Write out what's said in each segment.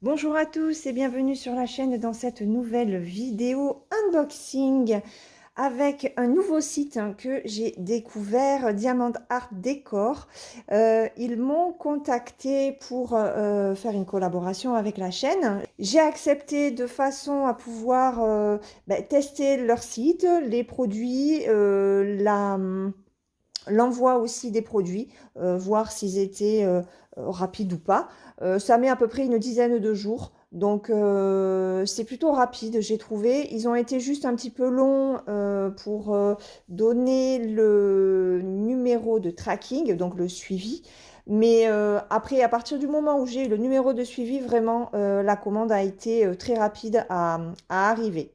Bonjour à tous et bienvenue sur la chaîne dans cette nouvelle vidéo unboxing avec un nouveau site que j'ai découvert, Diamond Art Décor. Ils m'ont contacté pour faire une collaboration avec la chaîne. J'ai accepté de façon à pouvoir tester leur site, les produits, l'envoi aussi des produits, voir s'ils étaient rapides ou pas. Ça met à peu près une dizaine de jours. Donc c'est plutôt rapide, j'ai trouvé. Ils ont été juste un petit peu longs pour donner le numéro de tracking, donc le suivi. Mais après, à partir du moment où j'ai eu le numéro de suivi, vraiment, la commande a été très rapide à arriver.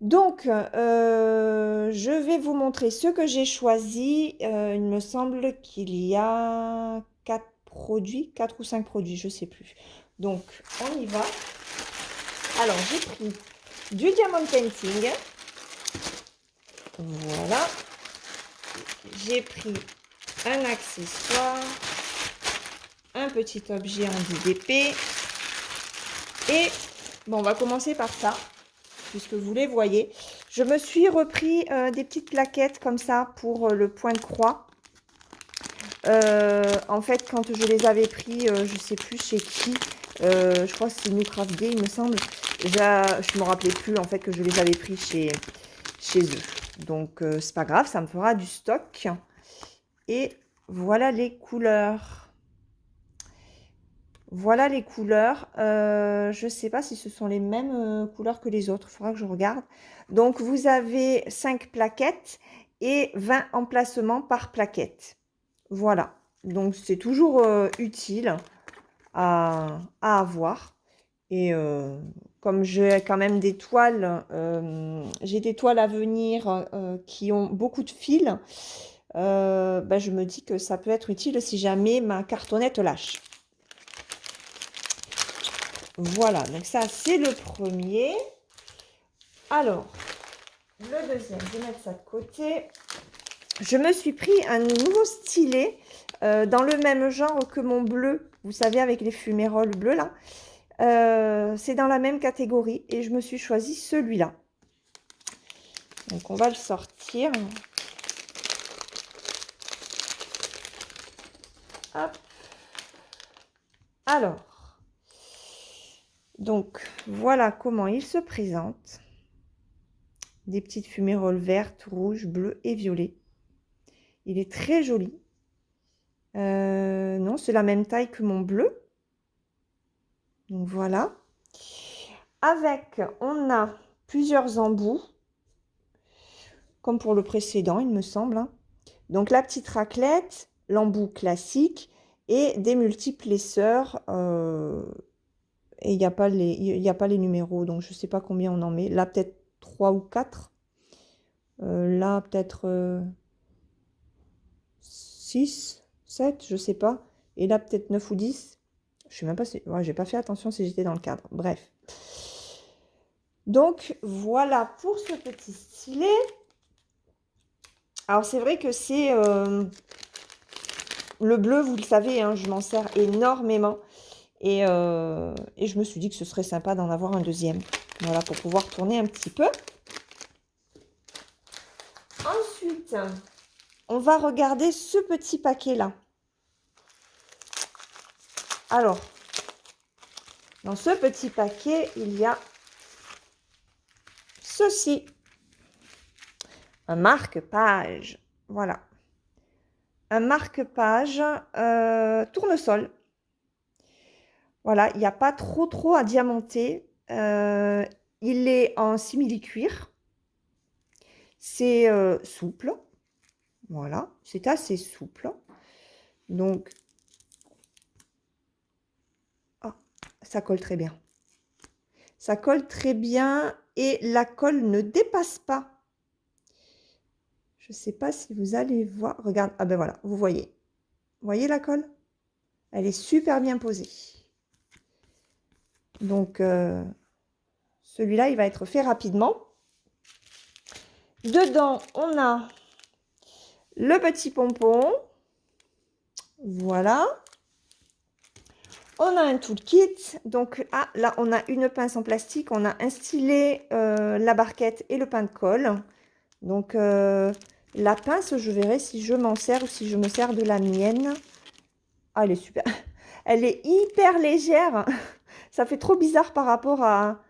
Donc, je vais vous montrer ce que j'ai choisi. Il me semble qu'il y a 4 produits, 4 ou 5 produits, je ne sais plus. Donc, on y va. Alors, j'ai pris du diamond painting. Voilà. J'ai pris un accessoire, un petit objet en DDP. Et, bon, on va commencer par ça, puisque vous les voyez. Je me suis repris des petites plaquettes comme ça pour le point de croix. En fait, quand je les avais pris, je sais plus chez qui, je crois que c'est New Craft Day, il me semble. Je me rappelais plus en fait que je les avais pris chez eux. Donc c'est pas grave, ça me fera du stock. Et voilà les couleurs. Voilà les couleurs. Je sais pas si ce sont les mêmes couleurs que les autres. Il faudra que je regarde. Donc vous avez 5 plaquettes et 20 emplacements par plaquette. Voilà, donc c'est toujours utile à avoir. Et comme j'ai quand même des toiles, j'ai des toiles à venir qui ont beaucoup de fils, je me dis que ça peut être utile si jamais ma cartonnette lâche. Voilà, donc ça c'est le premier. Alors, le deuxième, je vais mettre ça de côté. Je me suis pris un nouveau stylet dans le même genre que mon bleu, vous savez, avec les fuméroles bleues là. C'est dans la même catégorie et je me suis choisi celui-là. Donc on va le sortir. Hop. Alors, donc voilà comment il se présente. Des petites fuméroles vertes, rouges, bleues et violets. Il est très joli. Non, c'est la même taille que mon bleu. Donc voilà. Avec, on a plusieurs embouts, comme pour le précédent, il me semble, hein. Donc la petite raclette, l'embout classique et des multiples épaisseurs. Et il n'y a pas les numéros, donc je ne sais pas combien on en met. Là, peut-être 3 ou 4. Là, peut-être 6, 7, je ne sais pas. Et là, peut-être 9 ou 10. Je ne sais même pas si... Ouais, j'ai pas fait attention si j'étais dans le cadre. Bref. Donc, voilà pour ce petit stylet. Alors, c'est vrai que c'est... le bleu, vous le savez, hein, je m'en sers énormément. Et je me suis dit que ce serait sympa d'en avoir un deuxième. Voilà, pour pouvoir tourner un petit peu. Ensuite, on va regarder ce petit paquet-là. Alors, dans ce petit paquet, il y a ceci. Un marque-page. Voilà. Un marque-page tournesol. Voilà, il n'y a pas trop à diamanter. Il est en simili-cuir. C'est souple. Voilà, c'est assez souple. Donc, oh, ça colle très bien. Ça colle très bien et la colle ne dépasse pas. Je ne sais pas si vous allez voir. Regarde, ah ben voilà, vous voyez. Vous voyez la colle? Elle est super bien posée. Donc, celui-là, il va être fait rapidement. Dedans, on a le petit pompon. Voilà. On a un toolkit. Donc, ah, là, on a une pince en plastique. On a un stylet, la barquette et le pain de colle. Donc, la pince, je verrai si je m'en sers ou si je me sers de la mienne. Ah, elle est super. Elle est hyper légère. Ça fait trop bizarre par rapport à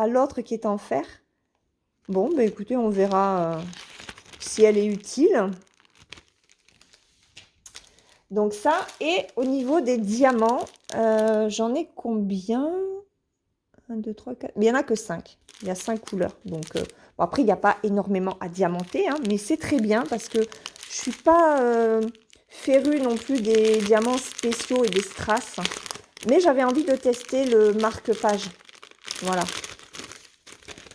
l'autre qui est en fer. Bon, bah écoutez, on verra si elle est utile. Donc ça, et au niveau des diamants, j'en ai combien? 1, 2, 3, 4. Mais il n'y en a que 5. Il y a 5 couleurs. Donc, bon, après, il n'y a pas énormément à diamanter, hein, mais c'est très bien parce que je ne suis pas férue non plus des diamants spéciaux et des strass. Mais j'avais envie de tester le marque-page. Voilà.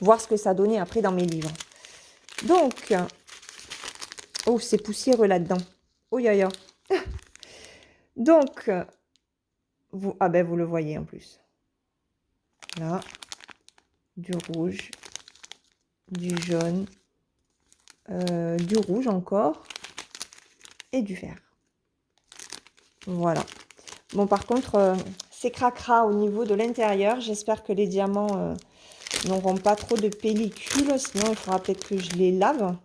Voir ce que ça donnait après dans mes livres. Donc, oh, c'est poussiéreux là-dedans. Oh, ya, ya. Donc, vous, ah ben, vous le voyez en plus. Là, du rouge, du jaune, du rouge encore et du vert. Voilà. Bon, par contre, c'est cracra au niveau de l'intérieur. J'espère que les diamants n'auront pas trop de pellicule. Sinon, il faudra peut-être que je les lave.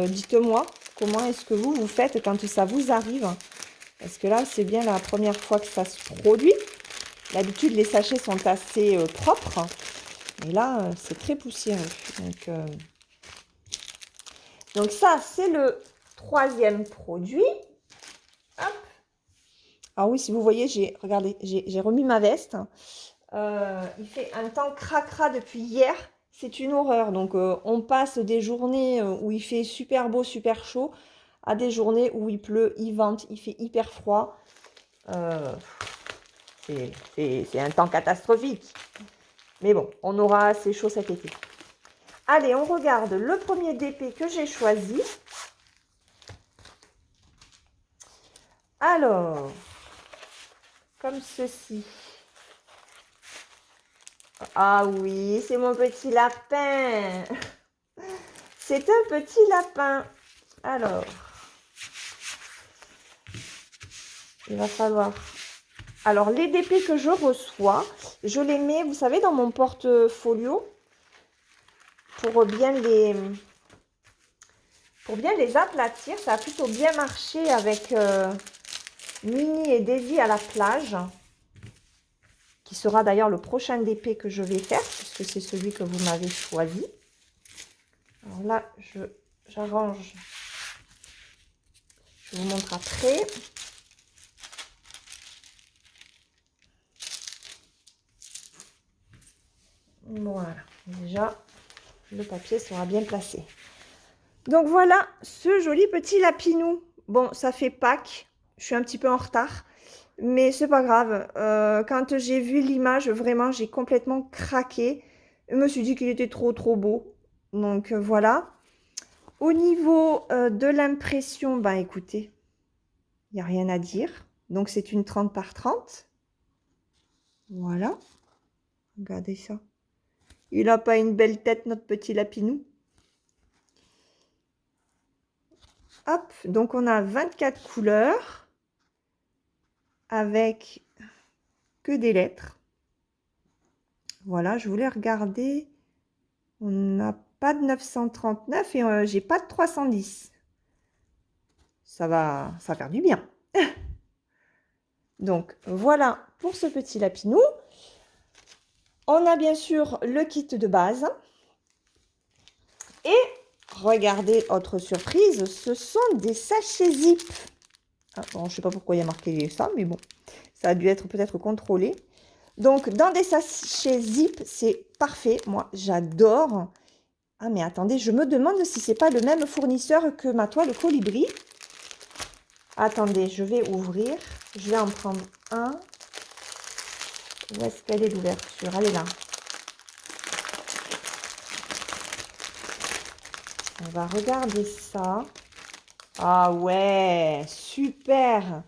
Dites-moi, comment est-ce que vous faites quand ça vous arrive? Parce que là, c'est bien la première fois que ça se produit. D'habitude, les sachets sont assez propres. Et là, c'est très poussiéreux. Donc ça, c'est le troisième produit. Hop. Ah oui, si vous voyez, regardez, j'ai remis ma veste. Il fait un temps cracra depuis hier. C'est une horreur. Donc, on passe des journées où il fait super beau, super chaud, à des journées où il pleut, il vente, il fait hyper froid. C'est un temps catastrophique. Mais bon, on aura assez chaud cet été. Allez, on regarde le premier DP que j'ai choisi. Alors, comme ceci. Ah oui, c'est mon petit lapin. C'est un petit lapin. Alors, il va falloir... Alors, les DP que je reçois, je les mets, vous savez, dans mon portfolio pour bien les aplatir. Ça a plutôt bien marché avec Mini et Daisy à la plage, qui sera d'ailleurs le prochain DP que je vais faire, puisque c'est celui que vous m'avez choisi. Alors là, j'arrange. Je vous montre après. Voilà, déjà, le papier sera bien placé. Donc voilà, ce joli petit lapinou. Bon, ça fait Pâques, je suis un petit peu en retard, mais c'est pas grave. Quand j'ai vu l'image, vraiment, j'ai complètement craqué. Je me suis dit qu'il était trop beau. Donc voilà. Au niveau de l'impression, ben écoutez, il n'y a rien à dire. Donc c'est une 30 par 30. Voilà. Regardez ça. Il n'a pas une belle tête, notre petit lapinou. Hop, donc on a 24 couleurs avec que des lettres. Voilà, je voulais regarder. On n'a pas de 939 et j'ai pas de 310. Ça va faire du bien. Donc voilà pour ce petit lapinou. On a bien sûr le kit de base. Et regardez, autre surprise, ce sont des sachets zip. Ah, bon, je ne sais pas pourquoi il y a marqué ça, mais bon, ça a dû être peut-être contrôlé. Donc, dans des sachets zip, c'est parfait. Moi, j'adore. Ah, mais attendez, je me demande si c'est pas le même fournisseur que ma toile colibri. Attendez, je vais ouvrir. Je vais en prendre un. Où est-ce qu'elle est l'ouverture? Elle est là. On va regarder ça. Ah ouais, super!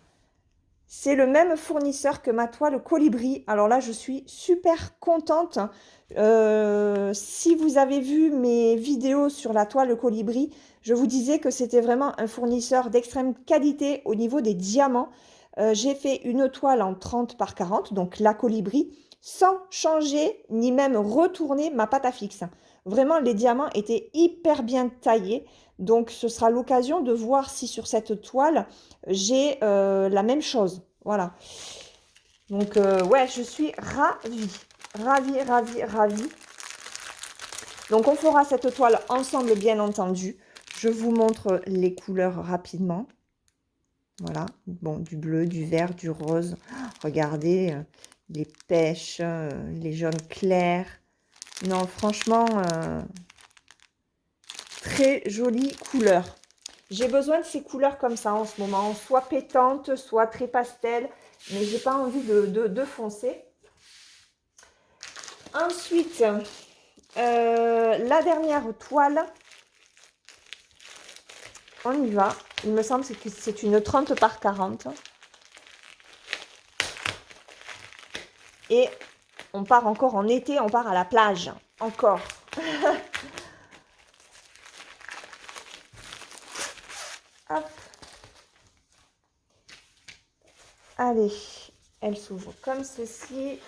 C'est le même fournisseur que ma toile colibri. Alors là, je suis super contente. Si vous avez vu mes vidéos sur la toile colibri, je vous disais que c'était vraiment un fournisseur d'extrême qualité au niveau des diamants. J'ai fait une toile en 30 par 40, donc la colibri, sans changer ni même retourner ma pâte à fixe. Vraiment, les diamants étaient hyper bien taillés. Donc, ce sera l'occasion de voir si sur cette toile, j'ai la même chose. Voilà. Donc, ouais, je suis ravie. Ravie, ravie, ravie. Donc, on fera cette toile ensemble, bien entendu. Je vous montre les couleurs rapidement. Voilà, bon, du bleu, du vert, du rose. Regardez, les pêches, les jaunes clairs. Non, franchement, très jolie couleur. J'ai besoin de ces couleurs comme ça en ce moment, soit pétantes, soit très pastel, mais j'ai pas envie de foncer. Ensuite, la dernière toile, on y va. Il me semble que c'est une 30 par 40. Et on part encore en été, on part à la plage. Encore. Hop. Allez, elle s'ouvre comme ceci.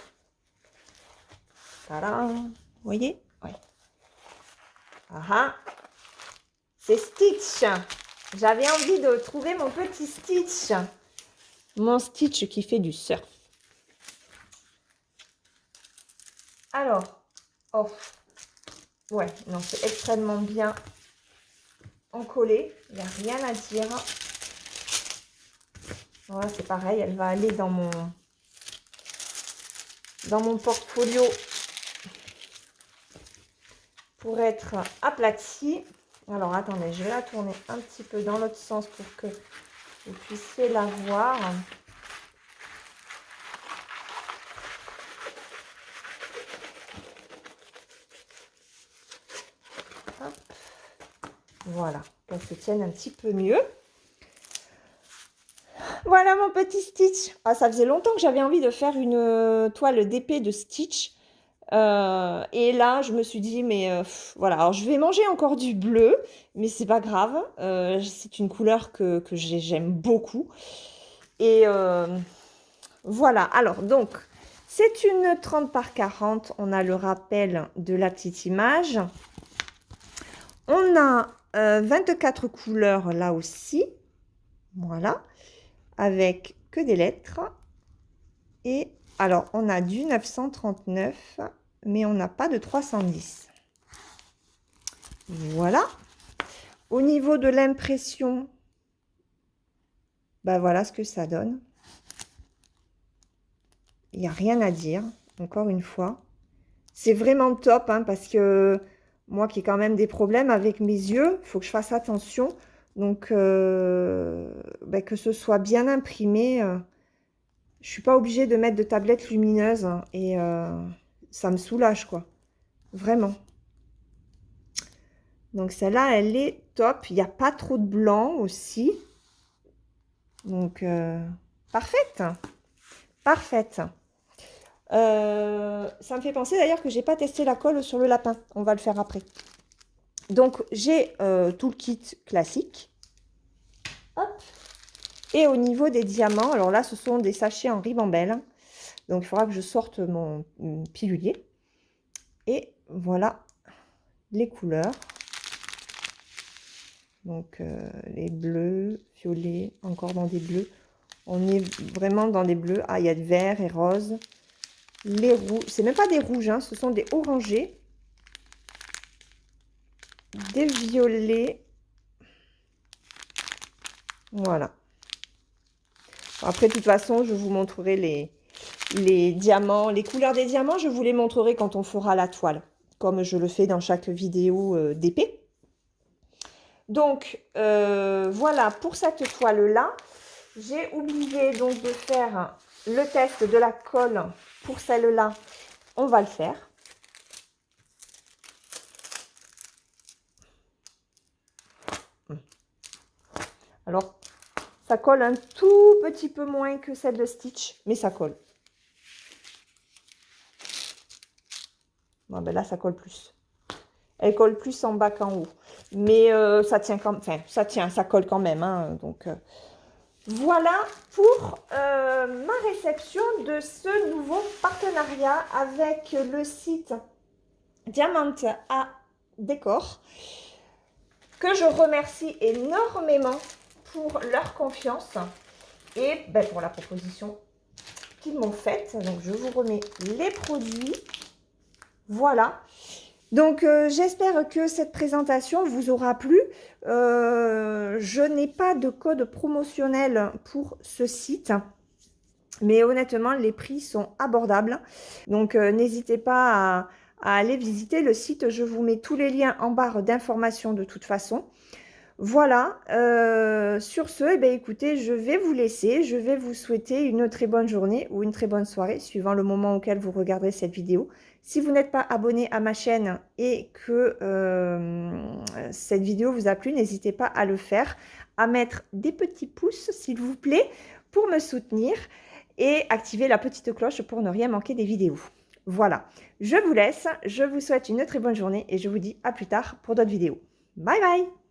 Voilà. Vous voyez? Oui. Ah ah. C'est Stitch. J'avais envie de trouver mon petit Stitch. Mon Stitch qui fait du surf. Alors, oh, ouais, non, c'est extrêmement bien encollé. Il n'y a rien à dire. Voilà, c'est pareil, elle va aller dans mon portfolio pour être aplatie. Alors, attendez, je vais la tourner un petit peu dans l'autre sens pour que vous puissiez la voir. Hop. Voilà, qu'elle se tienne un petit peu mieux. Voilà mon petit Stitch. Ah, ça faisait longtemps que j'avais envie de faire une toile d'épée de Stitch. Et là, je me suis dit, mais voilà. Alors, je vais manger encore du bleu, mais c'est pas grave. C'est une couleur que j'aime beaucoup. Et voilà. Alors, donc, c'est une 30 par 40. On a le rappel de la petite image. On a 24 couleurs là aussi. Voilà. Avec que des lettres. Et alors, on a du 939, mais on n'a pas de 310. Voilà. Au niveau de l'impression, ben voilà ce que ça donne. Il n'y a rien à dire, encore une fois. C'est vraiment top, hein, parce que moi qui ai quand même des problèmes avec mes yeux, il faut que je fasse attention. Donc, ben, que ce soit bien imprimé. Je ne suis pas obligée de mettre de tablettes lumineuses, hein, et ça me soulage, quoi. Vraiment. Donc, celle-là, elle est top. Il n'y a pas trop de blanc aussi. Donc, parfaite. Parfaite. Ça me fait penser d'ailleurs que j'ai pas testé la colle sur le lapin. On va le faire après. Donc, j'ai tout le kit classique. Hop. Et au niveau des diamants, alors là, ce sont des sachets en ribambelle. Donc, il faudra que je sorte mon pilulier. Et voilà les couleurs. Donc, les bleus, violets, encore dans des bleus. On est vraiment dans des bleus. Ah, il y a de vert et rose. Les rouges, c'est même pas des rouges, hein, ce sont des orangés. Des violets. Voilà. Après, de toute façon, je vous montrerai les diamants. Les couleurs des diamants, je vous les montrerai quand on fera la toile, comme je le fais dans chaque vidéo d'épée. Donc, voilà pour cette toile-là. J'ai oublié donc de faire le test de la colle pour celle-là. On va le faire. Alors, ça colle un tout petit peu moins que celle de Stitch, mais ça colle. Bon, ben là, ça colle plus. Elle colle plus en bas qu'en haut. Mais ça tient quand même. Enfin, ça tient, ça colle quand même. Hein, donc, Voilà pour ma réception de ce nouveau partenariat avec le site Diamante à Décor, que je remercie énormément pour leur confiance et pour la proposition qu'ils m'ont faite. Donc, je vous remets les produits. Voilà. Donc, j'espère que cette présentation vous aura plu. Je n'ai pas de code promotionnel pour ce site. Mais honnêtement, les prix sont abordables. Donc, n'hésitez pas à aller visiter le site. Je vous mets tous les liens en barre d'informations de toute façon. Voilà, sur ce, eh bien, écoutez, je vais vous laisser. Je vais vous souhaiter une très bonne journée ou une très bonne soirée, suivant le moment auquel vous regarderez cette vidéo. Si vous n'êtes pas abonné à ma chaîne et que cette vidéo vous a plu, n'hésitez pas à le faire, à mettre des petits pouces, s'il vous plaît, pour me soutenir et activer la petite cloche pour ne rien manquer des vidéos. Voilà, je vous laisse, je vous souhaite une très bonne journée et je vous dis à plus tard pour d'autres vidéos. Bye bye!